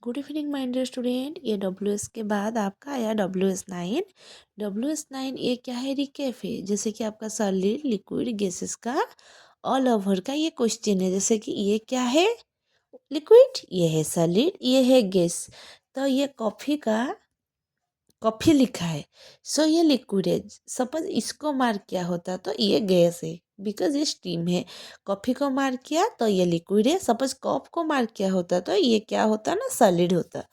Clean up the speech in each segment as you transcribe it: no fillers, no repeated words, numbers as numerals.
Good evening my dear student. ये WS के बाद आपका आया WS9। WS9 ये क्या है? रिकैप है। जैसे कि आपका सॉलिड लिक्विड गैसेस का ऑल ओवर का ये क्वेश्चन है। जैसे कि ये क्या है? लिक्विड, ये है सॉलिड, ये है गैस। तो ये कॉफ़ी लिखा है, सो ये लिक्विड है। सपोज इसको मार्क किया होता तो ये गैस है, बिकॉज ये स्टीम है। कॉफ़ी को मार्क किया तो ये लिक्विड है। सपोज कप को मार्क किया होता तो ये क्या होता ना, सॉलिड होता।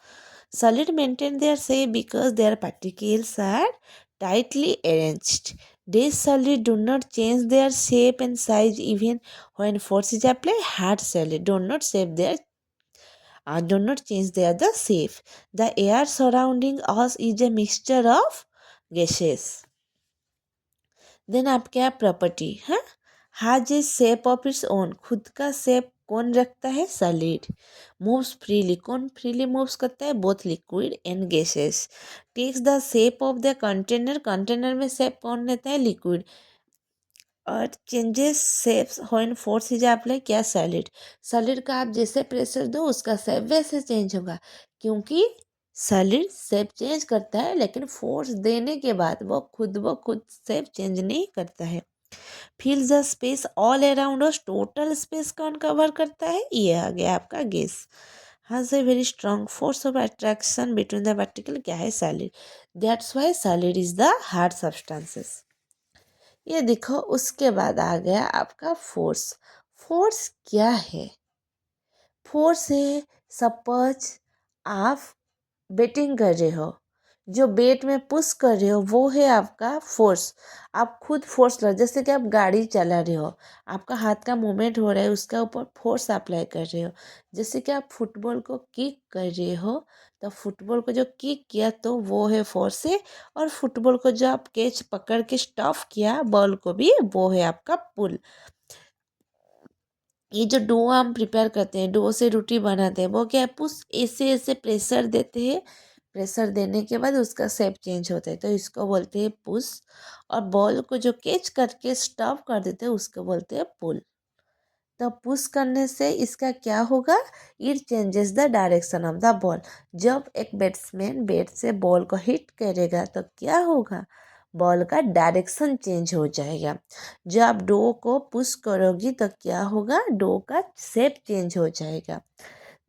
Solid maintain their shape because their particles are tightly arranged. These solid do not change their shape and size even when force is applied. Hard solid do not change their the shape. The air surrounding us is a mixture of gases. Then आपके यहाँ property है, has a shape of its own, खुद का shape कौन रखता है? Solid. Moves freely, कौन freely moves करता है? Both liquid and gases. Takes the shape of the container, container में शेप कौन लेता है? लिक्विड। और changes shapes when force is apply, क्या? सॉलिड। सॉलिड का आप जैसे प्रेशर दो उसका शेप वैसे चेंज होगा, क्योंकि सॉलिड शेप चेंज करता है, लेकिन फोर्स देने के बाद वो खुद शेप चेंज नहीं करता है। Fill the space all around us, total space कौन कवर करता है? ये आ गया आपका gas. Has a very strong force of attraction between the particle, क्या है? Solid. That's why solid is the hard substances. ये देखो, उसके बाद आ गया आपका फोर्स। फोर्स क्या है? फोर्स है, सपोज आप बेटिंग कर रहे हो, जो बेट में पुश कर रहे हो वो है आपका फोर्स। आप खुद फोर्स लो, जैसे कि आप गाड़ी चला रहे हो, आपका हाथ का मूवमेंट हो रहा है, उसका ऊपर फोर्स अप्लाई कर रहे हो। जैसे कि आप फुटबॉल को किक कर रहे हो, तो फुटबॉल को जो किक किया तो वो है फोर्स है। और फुटबॉल को जो आप कैच पकड़ के स्टॉप किया बॉल को भी, वो है आपका पुल। ये जो डो हम प्रिपेयर करते हैं, डो से रोटी बनाते हैं, वो क्या है? पुश, ऐसे ऐसे प्रेशर देते हैं। प्रेशर देने के बाद उसका शेप चेंज होता है, तो इसको बोलते हैं पुश। और बॉल को जो कैच करके स्टॉप कर देते हैं उसको बोलते हैं पुल। तो पुश करने से इसका क्या होगा? It changes the direction of the ball. जब एक बैट्समैन बैट से बॉल को हिट करेगा तो क्या होगा? बॉल का डायरेक्शन चेंज हो जाएगा। जब आप डो को पुश करोगी तो क्या होगा? डो का शेप चेंज हो जाएगा।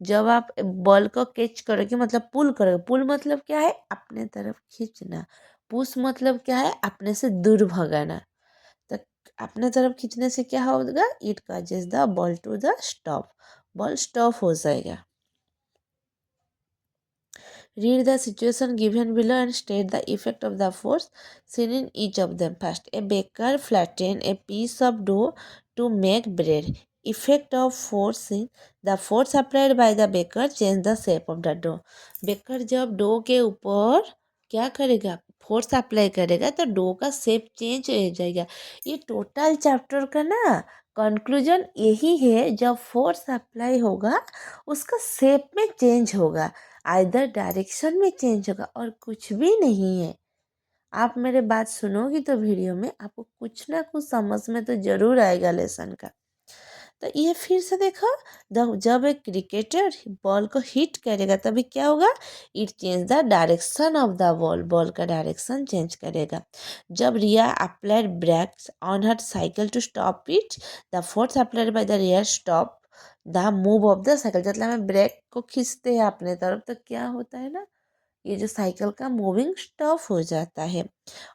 जब आप बॉल को कैच करोगे मतलब पुल करोगे, पुल मतलब क्या है? अपने तरफ खींचना। पुश मतलब क्या है? अपने से दूर भगाना। तो अपने तरफ खींचने से क्या होगा? It causes the ball to the stop, ball stop हो जाएगा। Read the situation given below and state the effect of the force seen in each of them. First, a baker flattened a piece of dough to make bread. Effect of force in the force applied by the baker change the shape of the dough. Baker जब dough के ऊपर क्या करेगा? Force apply करेगा तो dough का shape change हो जाएगा। ये टोटल चैप्टर का ना कंक्लूजन यही है, जब फोर्स अप्लाई होगा उसका शेप में चेंज होगा, आइदर डायरेक्शन में चेंज होगा, और कुछ भी नहीं है। आप मेरे बात सुनोगी तो वीडियो में आपको कुछ ना कुछ समझ में तो जरूर आएगा लेसन का। तो ये फिर से देखो, जब एक क्रिकेटर बॉल को हिट करेगा तभी क्या होगा? It change the direction of the ball, ball का डायरेक्शन चेंज करेगा। जब Riya applied brakes on her cycle to stop it, the force applied by the Riya stop the move of the cycle. मतलब हमें ब्रेक को खींचते हैं अपने तरफ तो क्या होता है ना, ये जो साइकिल का मूविंग स्टॉप हो जाता है।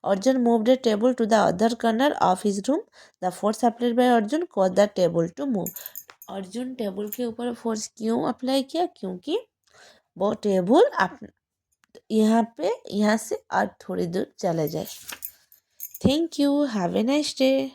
Arjun move the table to the other corner of his room, the force applied by Arjun cause the table to move. Arjun table के ऊपर फोर्स क्यों अप्लाई किया? क्योंकि वो टेबल यहाँ से और थोड़ी दूर चले जाए। Thank you, have a nice day.